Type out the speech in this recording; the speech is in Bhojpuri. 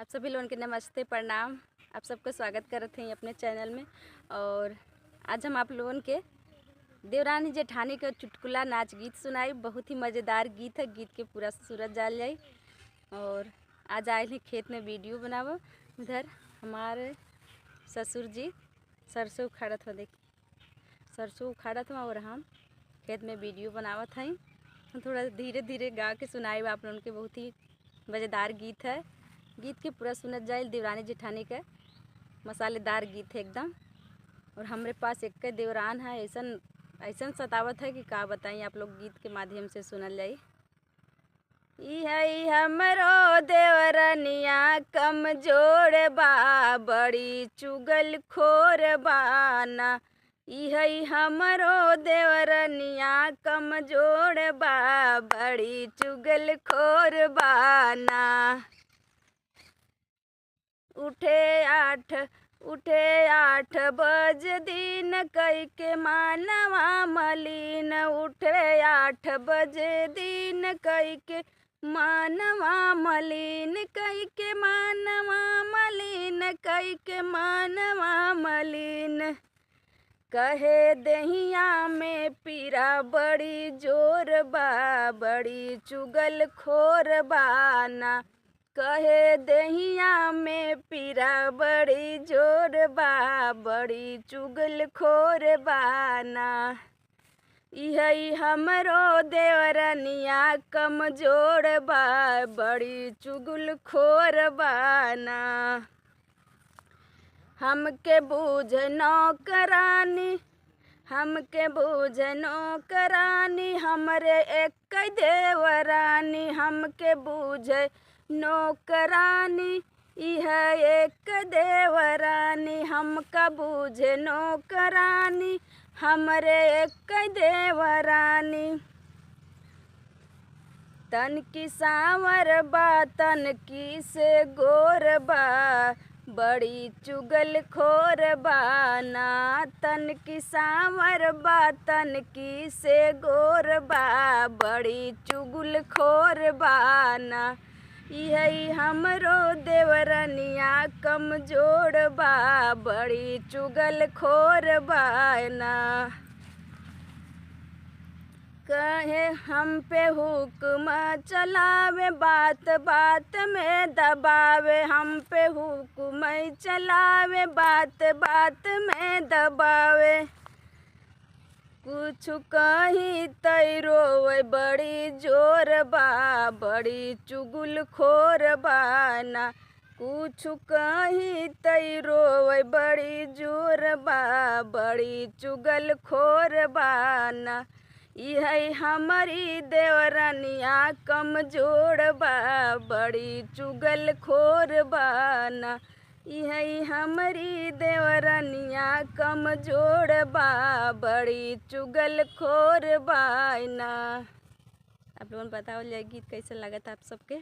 आप सभी लोगों के नमस्ते प्रणाम। आप सबका स्वागत करते हैं अपने चैनल में। और आज हम आप लोगों के देवरानी जेठानी का चुटकुला नाच गीत सुनाई। बहुत ही मज़ेदार गीत है। गीत के पूरा सूरत जाल जाई। और आज आए हैं खेत में वीडियो बनावो। उधर हमारे ससुर जी सरसों उखाड़त हो, देखिए सरसों उखाड़त हुआ और हम खेत में वीडियो बनावत हैं। थोड़ा धीरे धीरे गा के सुनाई आप लोगों के। बहुत ही मज़ेदार गीत है। गीत के पूरा सुनत जाए। देवरानी जेठानी का मसालेदार गीत है एकदम। और हमारे पास एक देवरान है, ऐसा सतावत है कि का बताएं। आप लोग गीत के माध्यम से सुनल जाए। ई हमरो देवरनिया कमजोर बा, बड़ी चुगल खोर बाना। ई हमरो देवरनिया कमजोर बा, बड़ी चुगल खोर बाना। उठे आठ बज दिन कई के मानवा मलिन। उठे 8 बजे दिन कई के मानवा मलिन। कई के मानवा मलिन, कई के मानवा मलिन। कहे दहिया में पीरा बड़ी जोर बा, बड़ी चुगल खोर बाना। कहे दहिया में पीरा बड़ी जोर बा, बड़ी चुगल खोर बाना। ई हमरो देवरनिया कमजोर बा, बड़ी चुगल खोर बाना। हमके बूझ नौकरानी, हमके बूझ नौकरानी, हमरे एक देवरानी। हमके बूझ नौकरानी, यह एक देवरानी। हमका बूझ नौकरानी, हमरे एक देवरानी। तन की सांवर बा, तन की से गोर बा, बड़ी चुगल खोर बाना। तन की सांवर बा, तन की से गोर बा, बड़ी चुगल खोर बाना। यही हमरो देवरनिया कमजोर बा, बड़ी चुगल खोर बाना। कहे हम पे हुक्म चलावे, बात बात में दबावे। हम पे हुक्म चलावे, बात बात में दबावे। कुछ कहीं तैरोवे, बड़ी जोर बा, बड़ी चुगल खोर बाना। कुछ कहीं तैरोवे, बड़ी जोर बा, बड़ी चुगल खोर बाना। यही हमारी देवरनिया कमजोर बा, बड़ी चुगल खोर बाना। यही हमारी देवरनिया कमजोर बा, बड़ी चुगल खोर बाना। आप लोगों को बताओ गीत कैसा लगा था आप सबके।